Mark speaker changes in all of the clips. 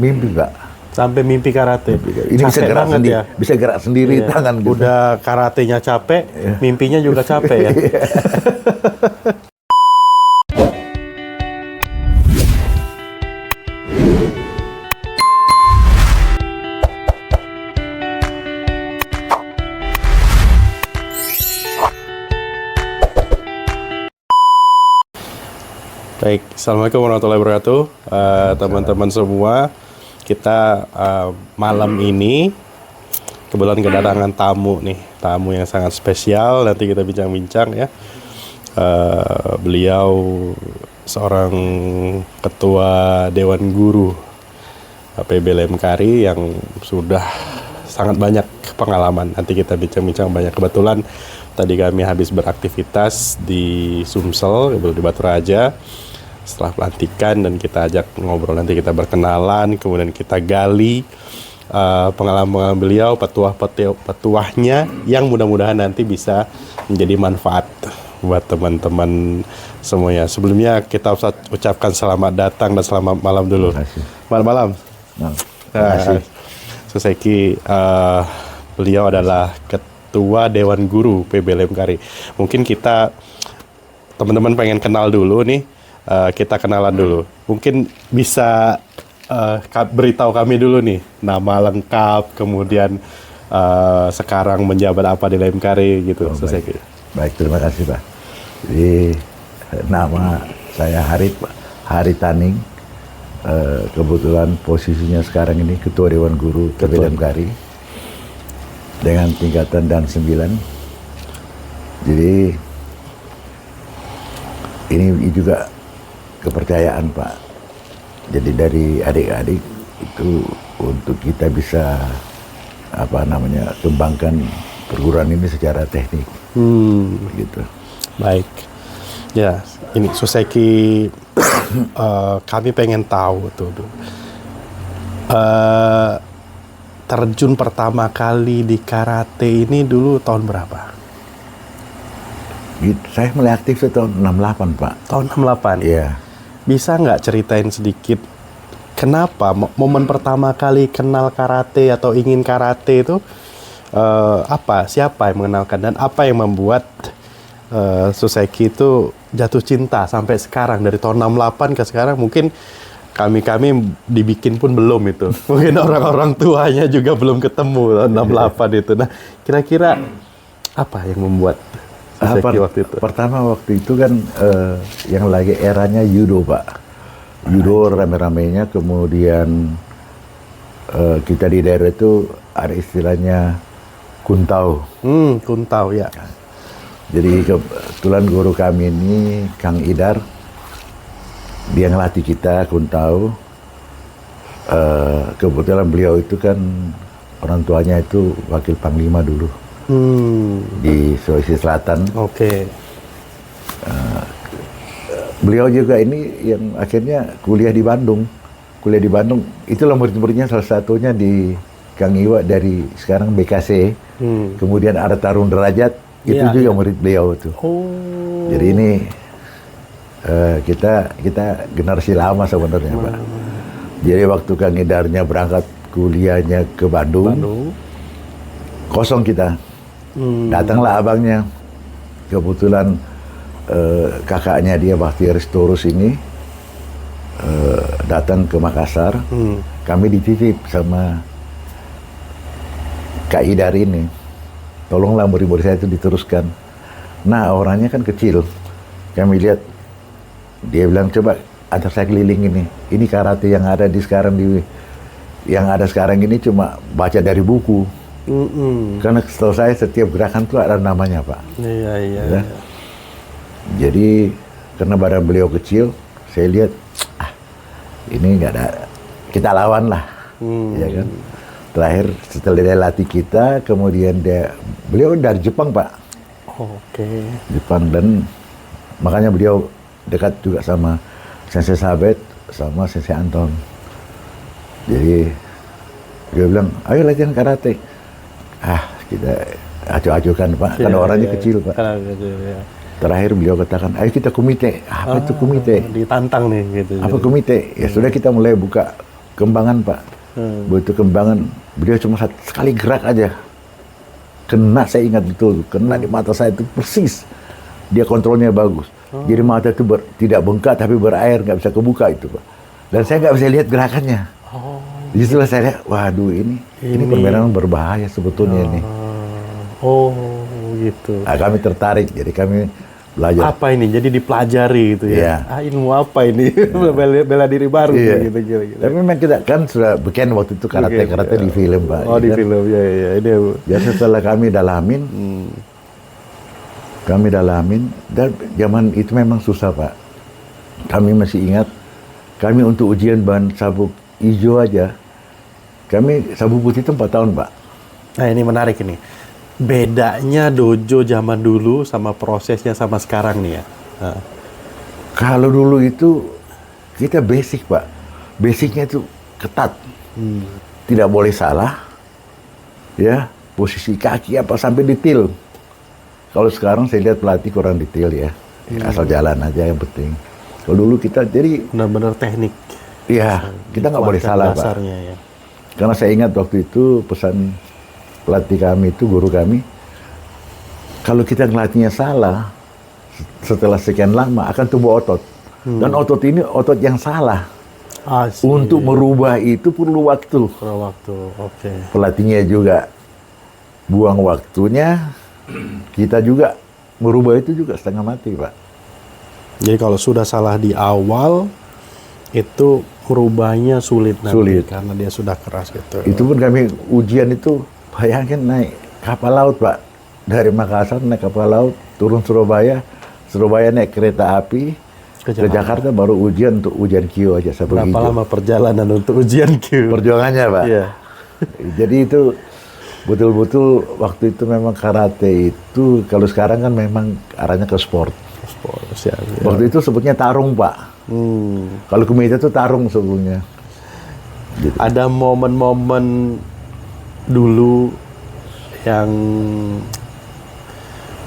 Speaker 1: Mimpi Pak.
Speaker 2: Sampai mimpi karate.
Speaker 1: Ini bisa gerak sendiri,
Speaker 2: ya.
Speaker 1: bisa gerak sendiri tangan. Gitu.
Speaker 2: Udah karatenya capek, mimpinya juga capek ya. Baik, Assalamualaikum warahmatullahi wabarakatuh, teman-teman semua. Kita malam ini kebetulan kedatangan tamu yang sangat spesial. Nanti kita bincang-bincang ya. Beliau seorang ketua Dewan Guru PB Lemkari yang sudah sangat banyak pengalaman. Nanti kita bincang-bincang banyak. Kebetulan tadi kami habis beraktivitas di Sumsel, di Batu Raja. Setelah pelantikan dan kita ajak ngobrol, nanti kita berkenalan, kemudian kita gali pengalaman beliau, petuahnya yang mudah-mudahan nanti bisa menjadi manfaat buat teman-teman semuanya. Sebelumnya kita ucapkan selamat datang dan selamat malam dulu. Selamat malam. Terima kasih. Suseki, beliau adalah Ketua Dewan Guru PB Lemkari. Mungkin kita teman-teman pengen kenal dulu nih. Kita kenalan dulu. Mungkin bisa beritahu kami dulu nih nama lengkap, kemudian sekarang menjabat apa di Lemkari gitu.
Speaker 1: Baik, terima kasih Pak. Jadi nama saya Hari Taning. Kebetulan posisinya sekarang ini Ketua Dewan Guru PB Lemkari dengan tingkatan dan 9. Jadi ini juga kepercayaan Pak. Jadi dari adik-adik itu untuk kita bisa kembangkan perguruan ini secara teknik. Gitu.
Speaker 2: Baik. Ya, ini Suseki kami pengen tahu tuh. Terjun pertama kali di karate ini dulu tahun berapa?
Speaker 1: Saya mulai aktif itu tahun 68 Pak.
Speaker 2: Tahun 68? Iya. Bisa nggak ceritain sedikit kenapa momen pertama kali kenal karate atau ingin karate itu siapa yang mengenalkan dan apa yang membuat Suseki itu jatuh cinta sampai sekarang dari tahun 68 ke sekarang? Mungkin kami dibikin pun belum itu. Mungkin orang-orang tuanya juga belum ketemu tahun 68 itu. Nah, kira-kira apa yang membuat waktu itu?
Speaker 1: Pertama waktu itu kan yang lagi eranya judo Pak. Judo rame-ramenya, kemudian kita di daerah itu ada istilahnya kuntau.
Speaker 2: Kuntau ya.
Speaker 1: Jadi kebetulan guru kami ini Kang Idar, dia ngelatih kita kuntau. Kebetulan beliau itu kan orang tuanya itu wakil panglima dulu. Di Sulawesi Selatan.
Speaker 2: Oke.
Speaker 1: Beliau juga ini yang akhirnya kuliah di Bandung. Itulah murid-muridnya salah satunya di Kang Iwa dari sekarang BKC. Kemudian ada Tarung Derajat, itu juga murid beliau tuh. Jadi ini kita generasi lama sebenarnya Pak. Jadi waktu Kang Idarnya berangkat kuliahnya ke Bandung. Kosong kita. Datanglah abangnya, kebetulan kakaknya dia Bakti Ristorus ini datang ke Makassar. Kami dititip sama Kak Idar ini, tolonglah murid-murid saya itu diteruskan. Nah orangnya kan kecil, kami lihat, dia bilang coba antar saya keliling ini karate yang ada sekarang ini cuma baca dari buku. Karena setahu saya setiap gerakan itu ada namanya Pak. Iya. Jadi karena badan beliau kecil, saya lihat ini nggak ada, kita lawan lah, ya kan. Terakhir setelah dia latih kita, kemudian beliau dari Jepang Pak.
Speaker 2: Oke.
Speaker 1: Jepang, dan makanya beliau dekat juga sama Sensei Sabet sama Sensei Anton. Jadi dia bilang, ayo latihan karate. Kita acuh-acuhkan Pak, karena orangnya kecil Pak. Terakhir beliau katakan, ayo kita komite. Apa itu komite?
Speaker 2: Ditantang nih gitu.
Speaker 1: Apa komite? Ya sudah kita mulai buka kembangan Pak. Begitu kembangan, beliau cuma sekali gerak aja. Kena, saya ingat betul, kena di mata saya itu persis. Dia kontrolnya bagus. Jadi mata itu tidak bengkak tapi berair, nggak bisa kebuka itu Pak. Dan saya nggak bisa lihat gerakannya. Disitulah saya lihat, waduh ini permainan berbahaya sebetulnya ini.
Speaker 2: Oh gitu.
Speaker 1: Nah, kami tertarik, jadi kami belajar.
Speaker 2: Apa ini? Jadi dipelajari gitu ya?
Speaker 1: Iya.
Speaker 2: Ilmu apa ini? Bela diri baru gitu.
Speaker 1: Tapi memang kita kan sudah bikin waktu itu karate di film Pak.
Speaker 2: Oh di film, ya. Ini
Speaker 1: ya setelah kami dalamin, dan zaman itu memang susah Pak. Kami masih ingat, kami untuk ujian bahan sabuk hijau aja, kami sabuk putih itu 4 tahun Pak.
Speaker 2: Nah ini menarik ini. Bedanya dojo zaman dulu sama prosesnya sama sekarang nih ya.
Speaker 1: Kalau dulu itu kita basic Pak. Basicnya itu ketat. Tidak boleh salah. Ya, posisi kaki apa sampai detail. Kalau sekarang saya lihat pelatih kurang detail ya. Asal jalan aja yang penting. Kalau dulu kita jadi
Speaker 2: benar-benar teknik.
Speaker 1: Iya, kita nggak boleh salah Pak.
Speaker 2: Ya.
Speaker 1: Karena saya ingat waktu itu pesan pelatih kami itu, guru kami, kalau kita ngelatihnya salah, setelah sekian lama akan tumbuh otot. Dan otot ini otot yang salah. Untuk merubah itu perlu waktu.
Speaker 2: Oke.
Speaker 1: Pelatihnya juga buang waktunya, kita juga merubah itu juga setengah mati Pak.
Speaker 2: Jadi kalau sudah salah di awal, itu merubahnya sulit nanti. Karena dia sudah keras gitu.
Speaker 1: Itu pun kami ujian itu, bayangin naik kapal laut Pak. Dari Makassar naik kapal laut, turun Surabaya naik kereta api, ke Jakarta baru ujian untuk ujian Q aja.
Speaker 2: Berapa lama perjalanan untuk ujian Q?
Speaker 1: Perjuangannya Pak.
Speaker 2: Iya.
Speaker 1: Jadi itu betul-betul waktu itu memang karate itu, kalau sekarang kan memang arahnya ke sport.
Speaker 2: Ya.
Speaker 1: Waktu itu sebutnya tarung Pak. Kalau kumite itu tarung sebetulnya. Gitu.
Speaker 2: Ada momen-momen dulu yang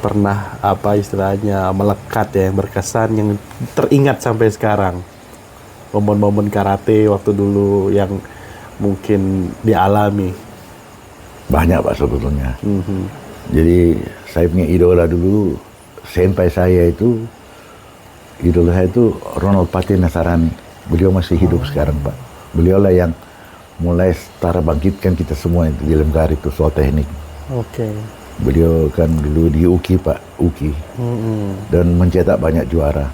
Speaker 2: pernah apa istilahnya melekat ya, yang berkesan, yang teringat sampai sekarang. Momen-momen karate waktu dulu yang mungkin dialami.
Speaker 1: Banyak Pak sebetulnya. Jadi saya punya idola dulu, senpai saya itu, idola saya itu Ronald Pate Nasarani. Beliau masih hidup sekarang Pak. Beliau lah yang mulai setara bangkitkan kita semua di Lemkari itu soal teknik.
Speaker 2: Oke.
Speaker 1: Beliau kan dulu di UKI Pak, UKI. Dan mencetak banyak juara.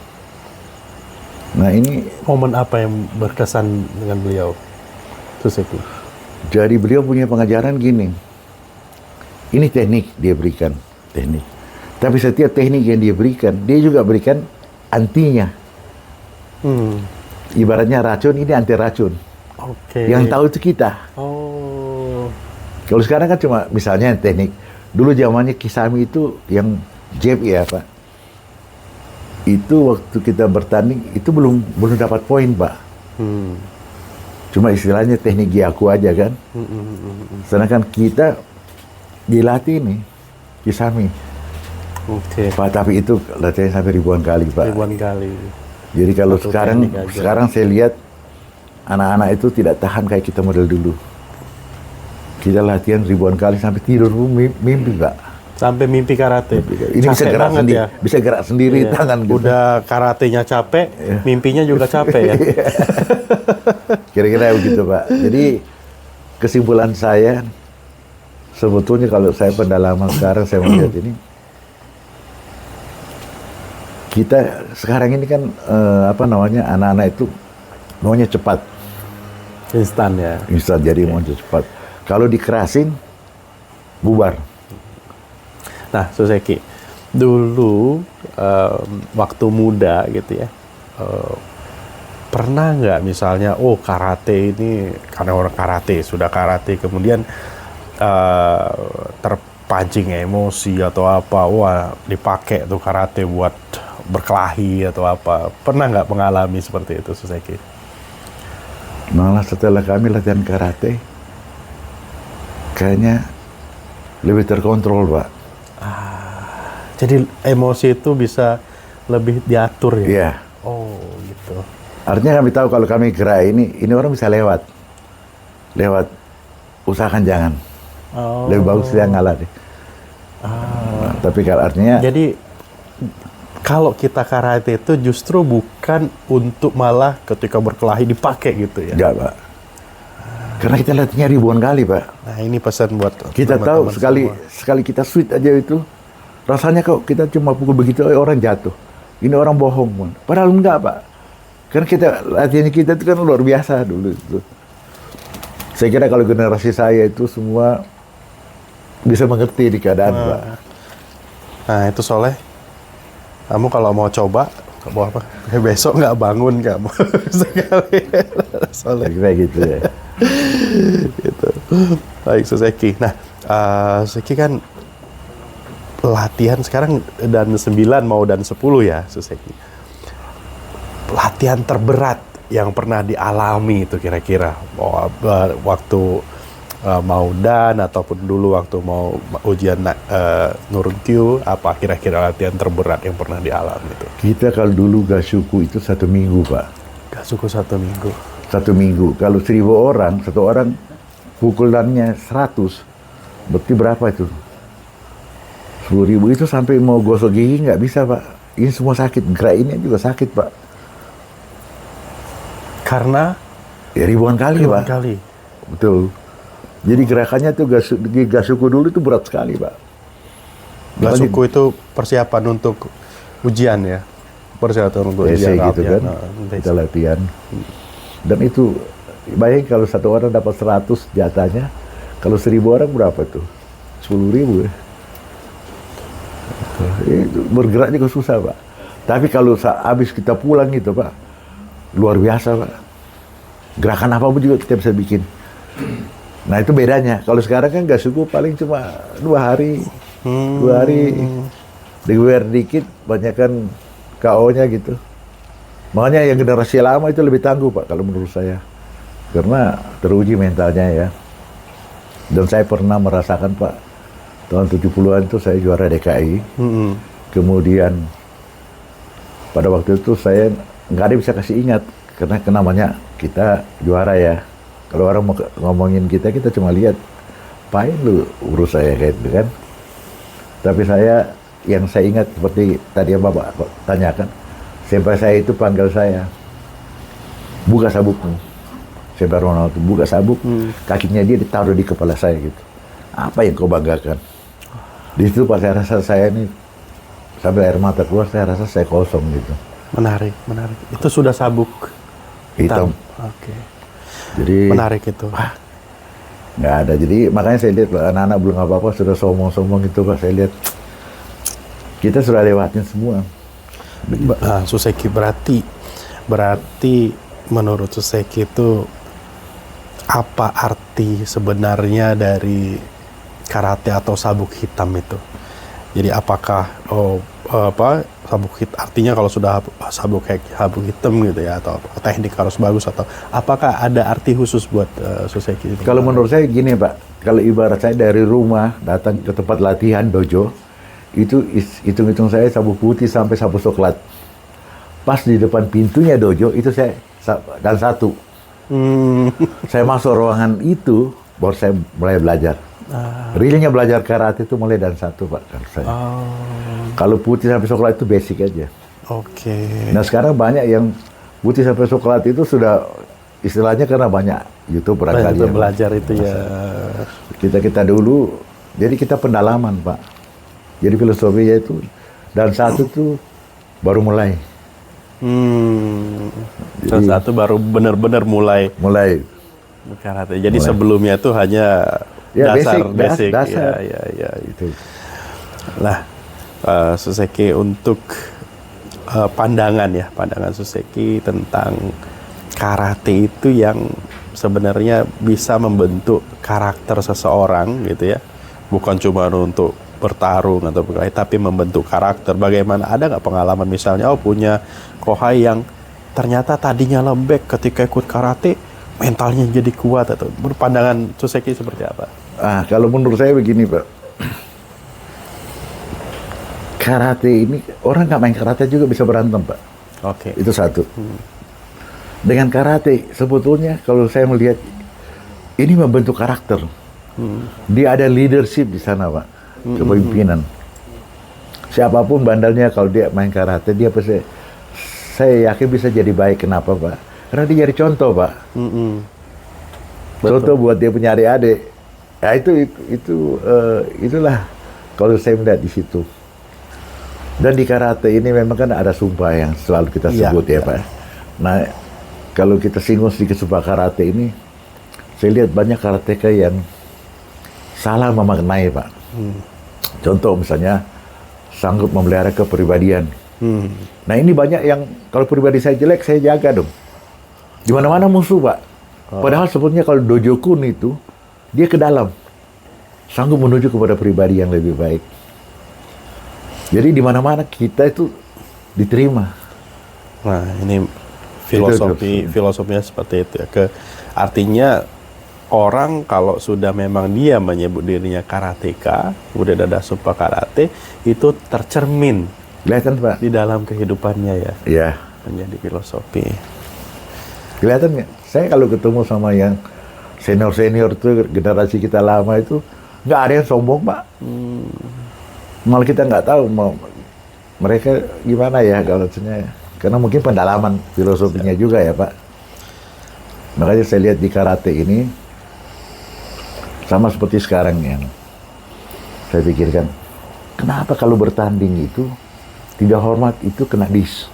Speaker 1: Nah ini
Speaker 2: momen apa yang berkesan dengan beliau? Suseku.
Speaker 1: Jadi beliau punya pengajaran gini. Ini teknik dia berikan, teknik. Tapi setiap teknik yang dia berikan, dia juga berikan antinya. Ibaratnya racun, ini anti racun.
Speaker 2: Oke.
Speaker 1: Yang tahu itu kita. Kalau sekarang kan cuma misalnya teknik. Dulu zamannya Kisami itu yang jab ya Pak. Itu waktu kita bertanding itu belum dapat poin Pak. Cuma istilahnya teknik Gyaku aja kan. Sedangkan kita dilatih nih Kisami.
Speaker 2: Oke.
Speaker 1: Pak, tapi itu latihan sampai ribuan kali Pak.
Speaker 2: Ribuan kali.
Speaker 1: Jadi kalau sekarang saya lihat anak-anak itu tidak tahan kayak kita model dulu. Kita latihan ribuan kali sampai tidur pun mimpi Pak.
Speaker 2: Sampai mimpi karate.
Speaker 1: Ini bisa gerak sendiri, ya? Bisa gerak sendiri tangan. Gitu.
Speaker 2: Udah karatenya capek, mimpinya juga capek ya.
Speaker 1: Kira-kira begitu Pak. Jadi kesimpulan saya sebetulnya kalau saya pendalaman sekarang saya melihat ini, kita sekarang ini kan anak-anak itu maunya cepat.
Speaker 2: Instan ya.
Speaker 1: Instan, jadi maunya cepat. Kalau dikerasin, bubar.
Speaker 2: Nah, Suseki, dulu waktu muda gitu ya, pernah nggak misalnya, karate ini, karena orang karate, sudah karate, kemudian terpancing emosi atau apa, dipakai tuh karate buat berkelahi atau apa. Pernah nggak mengalami seperti itu, Suseki?
Speaker 1: Malah setelah kami latihan karate, kayaknya lebih terkontrol, Pak.
Speaker 2: Jadi emosi itu bisa lebih diatur ya?
Speaker 1: Iya.
Speaker 2: Oh, gitu.
Speaker 1: Artinya kami tahu kalau kami gerak ini orang bisa lewat. lewat usahakan jangan.
Speaker 2: Oh.
Speaker 1: Lebih bagus dia ngalah deh. Nah, tapi kalau artinya
Speaker 2: Jadi kalau kita karate itu justru bukan untuk malah ketika berkelahi dipakai gitu ya.
Speaker 1: enggak, Pak. Karena kita latihnya ribuan kali, Pak.
Speaker 2: Nah, ini pesan buat
Speaker 1: Kita tahu
Speaker 2: teman-teman
Speaker 1: sekali kita sweet aja itu rasanya kok kita cuma pukul begitu orang jatuh. Ini orang bohong, Man. Padahal enggak, Pak. Karena kita latihan kita itu kan luar biasa dulu itu. Saya kira kalau generasi saya itu semua bisa mengerti di keadaan, Pak.
Speaker 2: Nah, itu Soleh. Kamu kalau mau coba apa? Besok nggak bangun kamu sekali. Soleh.
Speaker 1: Kayak gitu ya.
Speaker 2: Gitu. Baik, Suseki. Nah, Suseki kan latihan sekarang dan 9 mau dan 10 ya, Suseki. Latihan terberat yang pernah dialami itu kira-kira waktu mau dan ataupun dulu waktu mau ujian Nurun Q, apa kira-kira latihan terberat yang pernah dialami itu?
Speaker 1: Kita kalau dulu gasuku itu 1 minggu, Pak.
Speaker 2: Gasuku 1 minggu.
Speaker 1: 1 minggu. Kalau 1.000 orang, satu orang pukulannya 100, berarti berapa itu? 10.000 itu sampai mau gosok gigi nggak bisa, Pak. Ini semua sakit. Gerak ini juga sakit, Pak.
Speaker 2: Karena
Speaker 1: Ya ribuan kali,
Speaker 2: ribuan
Speaker 1: Pak.
Speaker 2: kali.
Speaker 1: Betul. Jadi gerakannya tuh gasuku dulu itu berat sekali, Pak.
Speaker 2: Gasuku itu persiapan untuk ujian ya. Persiapan untuk
Speaker 1: Essay
Speaker 2: ujian
Speaker 1: gitu kan. Kita latihan. Dan itu bayangin kalau satu orang dapat 100 jatahnya, kalau 1.000 orang berapa tuh? 10.000 ya. Itu bergerak juga susah, Pak. Tapi kalau habis kita pulang gitu, Pak, luar biasa, Pak. Gerakan apapun juga kita bisa bikin. Nah itu bedanya. Kalau sekarang kan gasuku paling cuma 2 hari. 2 hari. Digewer dikit, banyak kan KO-nya gitu. Makanya yang generasi lama itu lebih tangguh, Pak, kalau menurut saya. Karena teruji mentalnya ya. Dan saya pernah merasakan, Pak, tahun 70-an itu saya juara DKI. Kemudian pada waktu itu saya nggak ada bisa kasih ingat. Karena namanya kita juara ya. Kalau orang mau ngomongin kita cuma lihat, apain lu urus saya kayak gitu kan. Tapi yang saya ingat seperti tadi yang Bapak tanyakan, sampai saya itu panggil saya, buka sabukmu. Sampai Ronald itu buka sabuk, kakinya dia ditaruh di kepala saya gitu. Apa yang kau banggakan? Di situ pas saya rasa saya ini, sambil air mata keluar, saya rasa saya kosong gitu.
Speaker 2: Menarik. Itu sudah sabuk
Speaker 1: Hitam.
Speaker 2: Oke.
Speaker 1: Jadi
Speaker 2: Menarik itu.
Speaker 1: nggak ada. Jadi makanya saya lihat anak-anak belum apa-apa sudah sombong-sombong gitu, Pak. Saya lihat kita sudah lewatin semua.
Speaker 2: Suseki berarti menurut Suseki itu apa arti sebenarnya dari karate atau sabuk hitam itu? Jadi apakah sabuk hitam artinya kalau sudah sabuk hitam gitu ya, atau teknik harus bagus, atau apakah ada arti khusus buat Suseki ini?
Speaker 1: Kalau menurut saya gini, Pak, kalau ibarat saya dari rumah datang ke tempat latihan dojo, itu hitung-hitung saya sabuk putih sampai sabuk coklat. Pas di depan pintunya dojo itu saya dan 1. Saya masuk ruangan itu baru saya mulai belajar. Realnya belajar karate itu mulai dan 1, Pak. Kalau putih sampai coklat itu basic aja.
Speaker 2: Oke.
Speaker 1: Nah sekarang banyak yang putih sampai coklat itu sudah istilahnya karena banyak YouTube barangkali yang
Speaker 2: belajar itu ya.
Speaker 1: Kita dulu, jadi kita pendalaman, Pak. Jadi filosofinya itu dan 1 tuh baru mulai.
Speaker 2: Dan 1 baru benar-benar mulai karate. Jadi sebelumnya itu hanya basic.
Speaker 1: Dasar.
Speaker 2: Ya.
Speaker 1: Itu.
Speaker 2: Nah, Suseki untuk pandangan Suseki tentang karate itu yang sebenarnya bisa membentuk karakter seseorang gitu ya. Bukan cuma untuk bertarung atau berkelahi, tapi membentuk karakter. Bagaimana, ada nggak pengalaman misalnya punya kohai yang ternyata tadinya lembek, ketika ikut karate mentalnya jadi kuat, atau berpandangan Suseki seperti apa?
Speaker 1: Kalau menurut saya begini, Pak. Karate ini, orang nggak main karate juga bisa berantem, Pak.
Speaker 2: Oke.
Speaker 1: Itu 1. Dengan karate, sebetulnya kalau saya melihat ini membentuk karakter. Dia ada leadership di sana, Pak, kepemimpinan. Siapapun bandalnya kalau dia main karate, dia pasti, saya yakin bisa jadi baik. Kenapa, Pak? Karena dia jadi contoh, Pak. Contoh buat dia punya adik-adik. Ya itulah kalau saya melihat di situ. Dan di karate ini memang kan ada sumpah yang selalu kita sebut ya, Pak. Nah, kalau kita singgung sedikit sumpah karate ini, saya lihat banyak karateka yang salah memaknai, Pak. Contoh misalnya sanggup memelihara kepribadian. Nah, ini banyak yang kalau pribadi saya jelek, saya jaga dong. Di mana-mana musuh, Pak. Padahal sebetulnya kalau dojo kun itu dia ke dalam, sanggup menuju kepada pribadi yang lebih baik. Jadi di mana-mana kita itu diterima.
Speaker 2: Nah, ini filosofinya seperti itu ya. Artinya orang kalau sudah memang dia menyebut dirinya karateka, kemudian ada sumpah karate, itu tercermin
Speaker 1: Kelihatan, Pak,
Speaker 2: di dalam kehidupannya ya.
Speaker 1: Iya.
Speaker 2: Menjadi filosofi.
Speaker 1: Kelihatan nggak? Saya kalau ketemu sama yang senior itu, generasi kita lama itu, nggak ada yang sombong, Pak. Malah kita nggak tahu mau mereka gimana ya kalau karena mungkin pendalaman filosofinya juga ya, Pak. Makanya saya lihat di karate ini sama seperti sekarang yang saya pikirkan, kenapa kalau bertanding itu tidak hormat itu kena dis.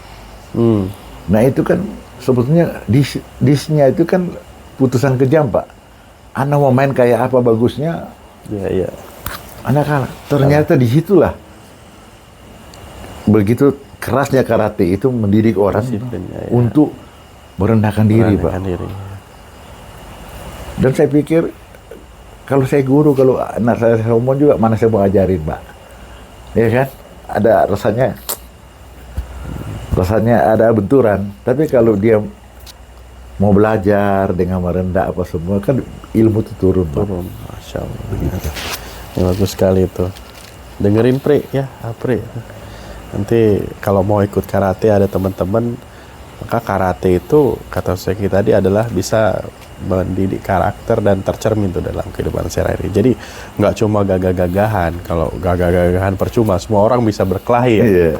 Speaker 1: Nah itu kan sebetulnya disnya itu kan putusan kejam, Pak. Anak mau main kayak apa bagusnya,
Speaker 2: Iya.
Speaker 1: anak kalah. Ternyata disitulah begitu kerasnya karate itu mendidik orang untuk merendahkan diri, Pak. Dan saya pikir kalau saya guru, kalau anak saya sombong juga, mana saya mau ajarin, Pak. Ya kan? Ada rasanya ada benturan. Tapi kalau dia mau belajar dengan merendah apa semua, kan ilmu itu turun, Pak.
Speaker 2: Masya Allah. Ya, bagus sekali itu. Dengerin Pri ya, Pri. Nanti kalau mau ikut karate ada teman-teman, maka karate itu kata Seki tadi adalah bisa mendidik karakter dan tercermin tuh dalam kehidupan sehari-hari. Jadi nggak cuma gagah-gagahan. Kalau gagah-gagahan percuma, semua orang bisa berkelahi ya.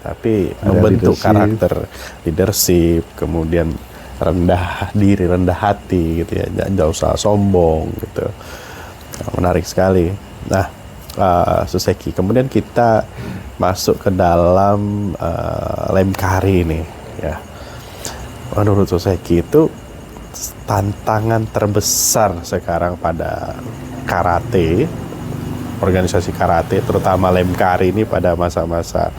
Speaker 2: Tapi membentuk karakter, leadership, kemudian rendah diri, rendah hati gitu ya. Jangan usah sombong gitu. Menarik sekali. Nah, Suseki, kemudian kita masuk ke dalam Lemkari ini ya. Menurut Suseki itu tantangan terbesar sekarang pada karate, organisasi karate, terutama Lemkari ini pada masa-masa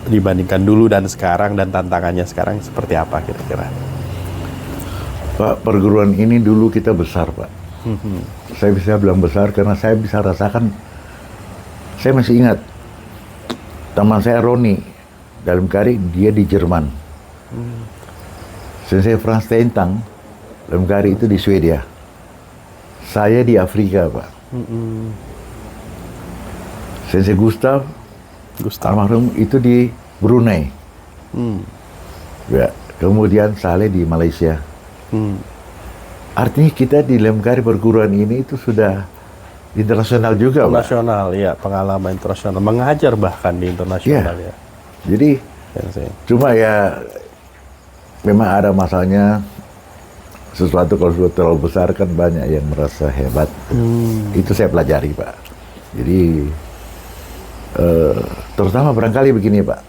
Speaker 2: dibandingkan dulu dan sekarang, dan tantangannya sekarang seperti apa kira-kira?
Speaker 1: Pak, perguruan ini dulu kita besar, Pak. Saya bisa bilang besar karena saya bisa rasakan. Saya masih ingat teman saya Roni dalam kari, dia di Jerman. Sensei Frans Tentang dalam kari itu di Swedia. Saya di Afrika, Pak. Sensei Gustav almarhum itu di Brunei. Ya, kemudian Saleh di Malaysia. Artinya kita di Lemkari perguruan ini itu sudah internasional juga, Pak.
Speaker 2: Internasional, ya, pengalaman internasional, mengajar bahkan di internasional ya.
Speaker 1: Jadi cuma ya memang ada masanya, sesuatu kalau sudah terlalu besar kan banyak yang merasa hebat. Itu saya pelajari, Pak. Jadi terutama barangkali begini, Pak.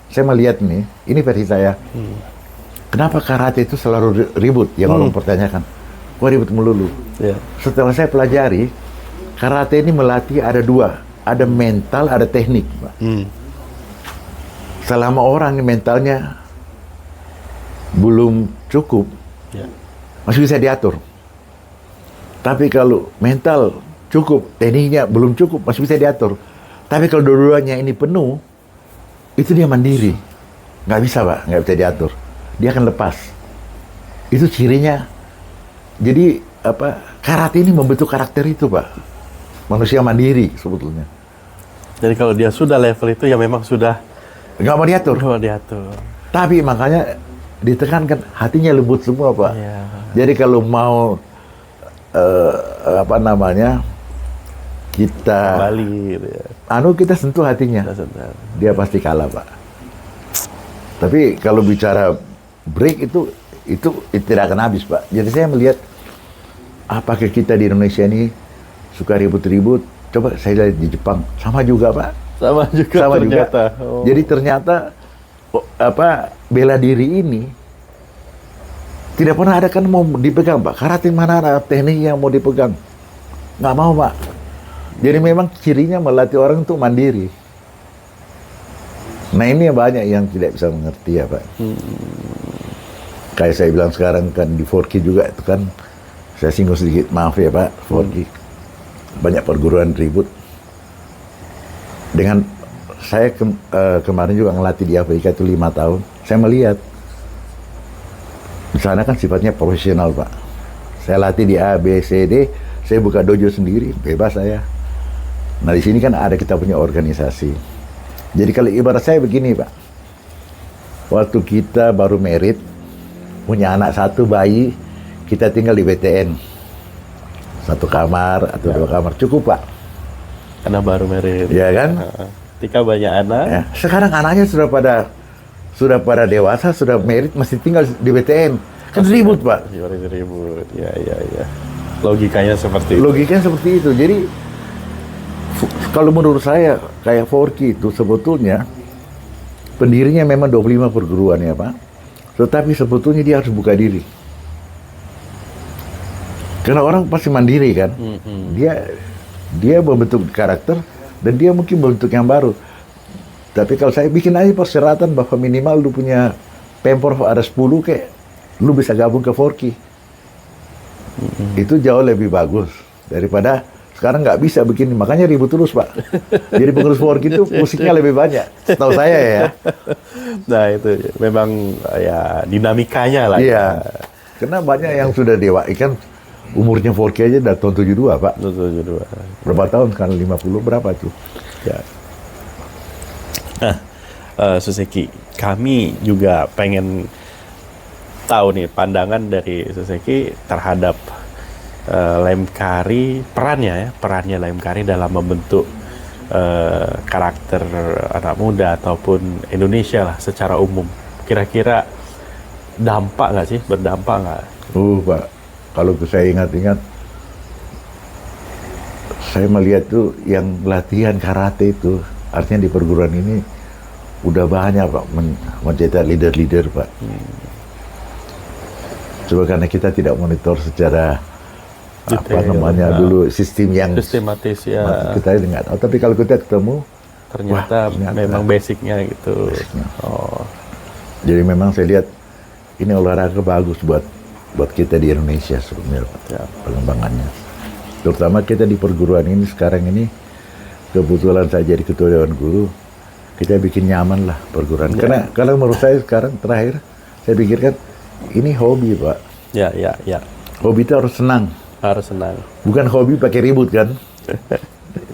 Speaker 1: Saya melihat nih, ini versi saya. Kenapa karate itu selalu ribut? Yang orang pertanyakan. Wah, ribut melulu. Setelah saya pelajari, karate ini melatih ada dua. Ada mental, ada teknik, Pak. Selama orang mentalnya belum cukup, masih bisa diatur. Tapi kalau mental cukup, tekniknya belum cukup, masih bisa diatur. Tapi kalau dua-duanya ini penuh, itu dia mandiri. Nggak bisa, Pak, nggak bisa diatur. Dia akan lepas. Itu cirinya. Jadi karate ini membentuk karakter itu, Pak. Manusia mandiri sebetulnya.
Speaker 2: Jadi kalau dia sudah level itu ya memang sudah
Speaker 1: nggak mau diatur.
Speaker 2: Nggak mau diatur.
Speaker 1: Tapi makanya ditekankan hatinya lembut semua, Pak. Jadi kalau mau apa namanya, kita
Speaker 2: Bali gitu ya.
Speaker 1: kita sentuh hatinya, dia pasti kalah, Pak. Tapi kalau bicara break itu tidak akan habis, Pak. Jadi saya melihat apakah kita di Indonesia ini suka ribut-ribut. Coba saya lihat di Jepang, sama juga, Pak.
Speaker 2: Sama ternyata.
Speaker 1: Juga. Oh. Jadi ternyata bela diri ini tidak pernah ada kan mau dipegang, Pak. Karate mana ada teknik yang mau dipegang? Nggak mau, Pak. Jadi memang cirinya melatih orang untuk mandiri. Nah ini banyak yang tidak bisa mengerti ya, Pak. Kayak saya bilang sekarang kan di Forky juga itu kan, saya singgung sedikit, maaf ya Pak, Forky. Banyak perguruan ribut. Dengan saya kemarin juga ngelatih di Afrika itu 5 tahun. Saya melihat di sana kan sifatnya profesional, Pak. Saya latih di A, B, C, D. Saya buka dojo sendiri, bebas saya. Nah di sini kan ada kita punya organisasi. Jadi kalau ibarat saya begini, Pak. Waktu kita baru merit, punya anak 1 bayi, kita tinggal di BTN. 1 kamar atau 2 kamar cukup, Pak.
Speaker 2: Karena baru merit.
Speaker 1: Iya kan?
Speaker 2: Ketika banyak anak.
Speaker 1: Ya. Sekarang anaknya sudah pada dewasa, sudah merit, masih tinggal di BTN. Kan ribut, Pak.
Speaker 2: Ribut. Ya. Logikanya seperti itu.
Speaker 1: Logikanya seperti itu. Jadi kalau menurut saya kayak Forky itu sebetulnya pendirinya memang 25 perguruan ya, Pak. Tetapi sebetulnya dia harus buka diri. Karena orang pasti mandiri kan. Dia membentuk karakter dan dia mungkin membentuk yang baru. Tapi kalau saya bikin aja persyaratan bahwa minimal lu punya Pemprov ada 10 kayak lu bisa gabung ke Forky. Itu jauh lebih bagus daripada sekarang nggak bisa begini, makanya ribut terus, Pak. Jadi pengurus Forky itu musiknya lebih banyak, setahu saya ya.
Speaker 2: Nah itu memang ya dinamikanya lah.
Speaker 1: Iya, karena banyak yang sudah dewa, kan umurnya Forky aja udah tahun 72, Pak.
Speaker 2: 72.
Speaker 1: Berapa tahun sekarang, 50 berapa tuh?
Speaker 2: Ya. Nah, Suseki, kami juga pengen tahu nih pandangan dari Suseki terhadap Lemkari, perannya Lemkari dalam membentuk karakter anak muda ataupun Indonesia lah secara umum. Kira-kira berdampak nggak?
Speaker 1: Pak, kalau saya ingat-ingat, saya melihat tuh yang latihan karate itu, artinya di perguruan ini udah banyak, Pak, mencetak leader-leader, Pak. Coba karena kita tidak monitor secara dulu sistem yang
Speaker 2: sistematis ya.
Speaker 1: Kita nggak tahu, tapi kalau kita ketemu
Speaker 2: ternyata memang basicnya gitu. Oh.
Speaker 1: Jadi memang saya lihat ini olahraga bagus buat kita di Indonesia sebenarnya, ya, pengembangannya. Terutama kita di perguruan ini sekarang ini, kebetulan saya jadi ketua Dewan Guru, kita bikin nyaman lah perguruan. Ya. Karena menurut saya sekarang terakhir saya pikirkan ini hobi, Pak.
Speaker 2: Ya.
Speaker 1: Hobi itu harus senang. Bukan hobi pakai ribut kan.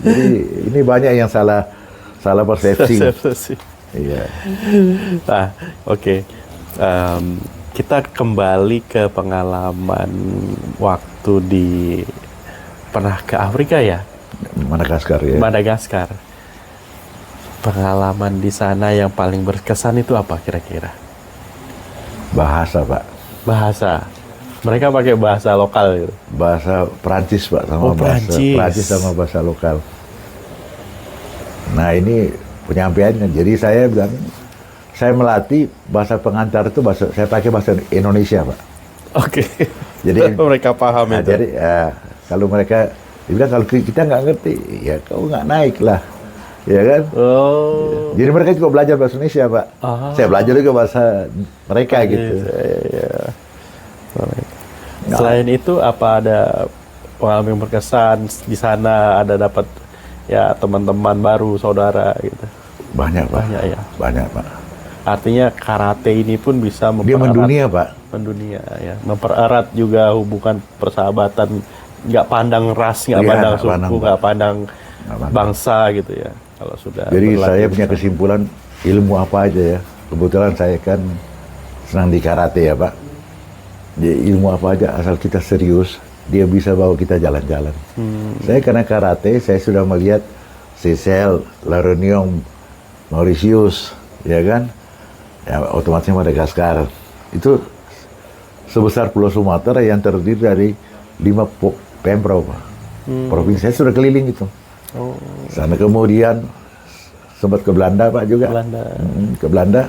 Speaker 1: Jadi ini banyak yang salah persepsi. Iya.
Speaker 2: Nah, oke. Kita kembali ke pengalaman waktu pernah ke Afrika ya?
Speaker 1: Madagaskar ya.
Speaker 2: Madagaskar. Pengalaman di sana yang paling berkesan itu apa kira-kira?
Speaker 1: Bahasa, Pak.
Speaker 2: Bahasa. Mereka pakai bahasa lokal gitu.
Speaker 1: Bahasa Prancis, Pak, sama Prancis sama bahasa lokal. Nah, ini penyampaiannya. Jadi saya bilang, saya melatih bahasa pengantar itu saya pakai bahasa Indonesia, Pak.
Speaker 2: Oke.
Speaker 1: Jadi
Speaker 2: mereka paham itu.
Speaker 1: Jadi kalau mereka dibilang kalau kita nggak ngerti, ya kau nggak naik lah, ya kan?
Speaker 2: Oh.
Speaker 1: Jadi mereka juga belajar bahasa Indonesia, Pak. Saya belajar juga bahasa mereka gitu.
Speaker 2: Iya. Selain itu apa ada pengalaman yang berkesan di sana, ada dapat ya teman-teman baru, saudara gitu?
Speaker 1: Banyak, Pak. Banyak, Pak.
Speaker 2: Artinya karate ini pun bisa
Speaker 1: dia mendunia, Pak.
Speaker 2: Mendunia ya, mempererat juga hubungan persahabatan, nggak pandang ras, nggak pandang suku, nggak pandang bangsa gitu ya. Kalau sudah.
Speaker 1: Jadi saya punya kesimpulan ilmu apa aja ya. Kebetulan saya kan senang di karate ya, Pak. Jadi ilmu apa aja asal kita serius, dia bisa bawa kita jalan-jalan. Saya karena karate, saya sudah melihat Seychelles, La Réunion, Mauritius, ya kan? Ya, otomatisnya Madagaskar. Itu sebesar Pulau Sumatera yang terdiri dari 5 pemprov, provinsi. Saya sudah keliling itu. Sana kemudian sempat ke Belanda Pak juga. Ke Belanda.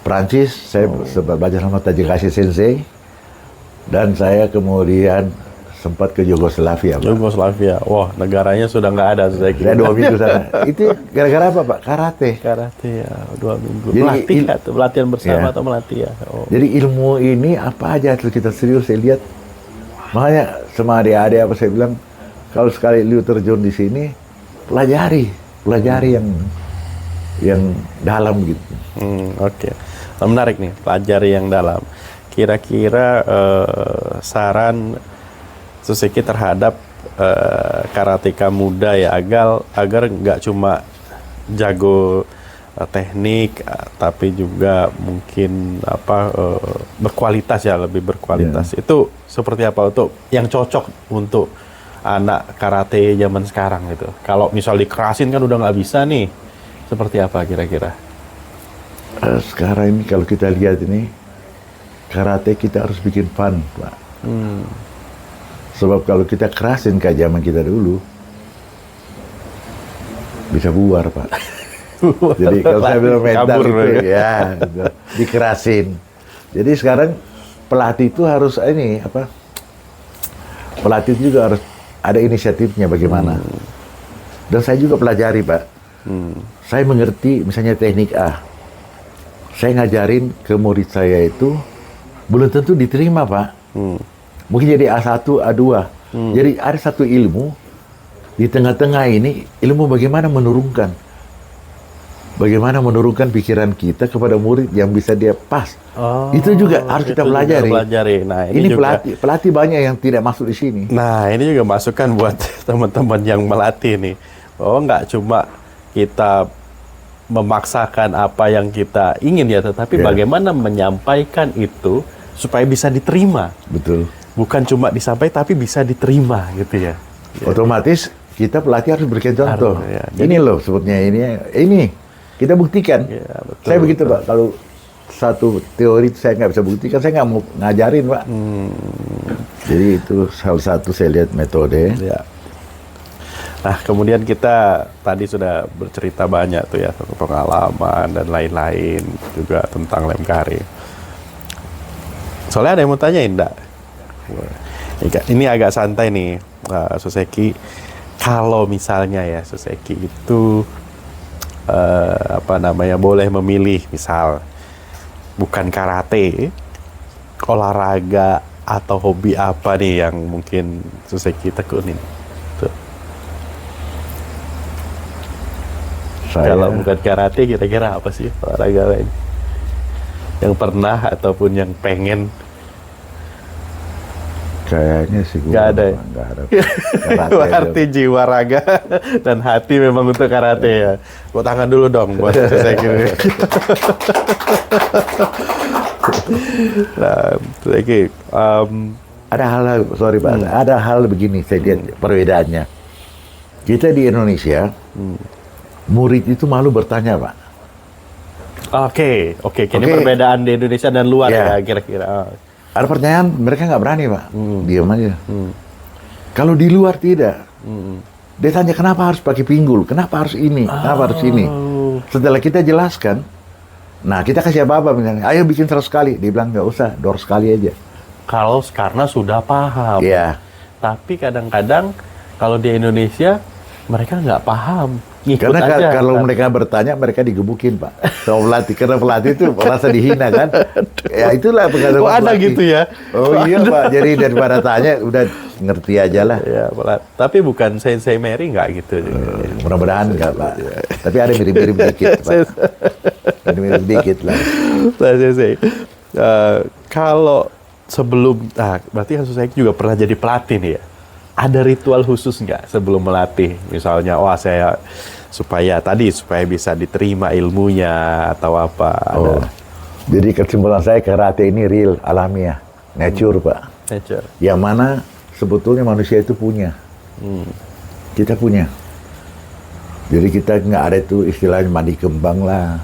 Speaker 1: Prancis, saya sempat belajar sama Tajikashi Sensei. Dan saya kemudian sempat ke Yugoslavia, Pak.
Speaker 2: Yugoslavia, wah negaranya sudah nggak ada.
Speaker 1: Saya 2 minggu sana. Itu gara-gara apa, Pak? Karate.
Speaker 2: Karate ya, 2 minggu.
Speaker 1: Jadi,
Speaker 2: melatih atau latihan bersama
Speaker 1: ya.
Speaker 2: atau melatih ya?
Speaker 1: Jadi ilmu ini apa aja terus kita serius, saya lihat. Makanya sama adik-adik apa saya bilang, kalau sekali lu terjun di sini, pelajari yang dalam gitu.
Speaker 2: Oke. Nah, menarik nih, pelajari yang dalam. Kira-kira saran Suzuki terhadap karateka muda ya, agar nggak cuma jago teknik, tapi juga mungkin berkualitas ya, lebih berkualitas. Itu seperti apa untuk yang cocok untuk anak karate zaman sekarang gitu? Kalau misal dikerasin kan udah nggak bisa nih. Seperti apa kira-kira?
Speaker 1: Sekarang ini kalau kita lihat ini, karate kita harus bikin fun, Pak. Sebab kalau kita kerasin kayak zaman kita dulu, bisa buar, Pak. Jadi kalau saya bilang mental
Speaker 2: Kabur,
Speaker 1: itu, ya, gitu, dikerasin. Jadi sekarang pelatih itu harus pelatih juga harus ada inisiatifnya bagaimana. Dan saya juga pelajari, Pak. Saya mengerti misalnya teknik A. Saya ngajarin ke murid saya itu belum tentu diterima, Pak. Mungkin jadi A1, A2. Jadi ada satu ilmu di tengah-tengah ini, ilmu bagaimana menurunkan pikiran kita kepada murid yang bisa dia pas. Itu juga harus kita pelajari.
Speaker 2: Nah,
Speaker 1: ini juga, pelatih banyak yang tidak masuk di sini.
Speaker 2: Nah, ini juga masukan buat teman-teman yang melatih nih. Oh, nggak cuma kita memaksakan apa yang kita ingin ya, tetapi bagaimana menyampaikan itu supaya bisa diterima.
Speaker 1: Betul. Bukan
Speaker 2: cuma disampaikan, tapi bisa diterima gitu ya.
Speaker 1: Otomatis kita pelatih harus berikan contoh. Ini loh sebutnya ini kita buktikan. Betul, saya begitu, Pak. Kalau satu teori saya nggak bisa buktikan, saya nggak mau ngajarin, Pak. Jadi itu salah satu saya lihat metode.
Speaker 2: Ya. Nah, kemudian kita tadi sudah bercerita banyak tuh ya, pengalaman dan lain-lain juga tentang Lemkari. Soalnya ada yang mau tanyain, enggak? Ini agak santai nih, Suzuki. Kalau misalnya ya, Suzuki itu boleh memilih, misal bukan karate, olahraga atau hobi apa nih yang mungkin Suzuki tekunin? Kalau bukan karate, kira-kira apa sih olahraga lain yang pernah ataupun yang pengen?
Speaker 1: Kayaknya sih
Speaker 2: nggak ada. Berarti jiwa, raga, dan hati memang untuk karate ya. Buat tangan dulu dong buat saya kira. Nah, lagi
Speaker 1: ada hal, sorry Pak, ada hal begini saya lihat perbedaannya. Kita di Indonesia, murid itu malu bertanya, Pak.
Speaker 2: Oke. Ini perbedaan di Indonesia dan luar ya kira-kira.
Speaker 1: Ada pertanyaan, mereka nggak berani, Pak. Diam aja. Kalau di luar tidak. Dia tanya, kenapa harus pakai pinggul? Kenapa harus ini? Kenapa harus ini? Setelah kita jelaskan, nah kita kasih apa-apa misalnya, ayo bikin 100 kali. Dia bilang, nggak usah, 200 kali aja.
Speaker 2: Karena sudah paham.
Speaker 1: Iya.
Speaker 2: Tapi kadang-kadang kalau di Indonesia, mereka nggak paham.
Speaker 1: Karena kalau mereka bertanya, mereka digebukin, Pak. Sama pelatih. Karena pelatih itu merasa dihina, kan? Ya itulah pengalaman pelatih.
Speaker 2: Ada gitu ya?
Speaker 1: Oh iya, Pak. Jadi daripada tanya, udah ngerti aja lah.
Speaker 2: Ya, tapi bukan Sensei Mary nggak gitu.
Speaker 1: Mudah-mudahan nggak, Pak. Tapi ada mirip-mirip dikit, Pak. Mirip-mirip dikit lah.
Speaker 2: Nah, Sensei. Kalau sebelum, berarti kan saya juga pernah jadi pelatih nih ya? Ada ritual khusus nggak sebelum melatih? Misalnya, supaya bisa diterima ilmunya atau apa?
Speaker 1: Jadi kesimpulan saya karate ini real, alamiah, nature, Pak.
Speaker 2: Nature.
Speaker 1: Yang mana sebetulnya manusia itu punya. Kita punya. Jadi kita nggak ada itu istilahnya mandi kembang lah.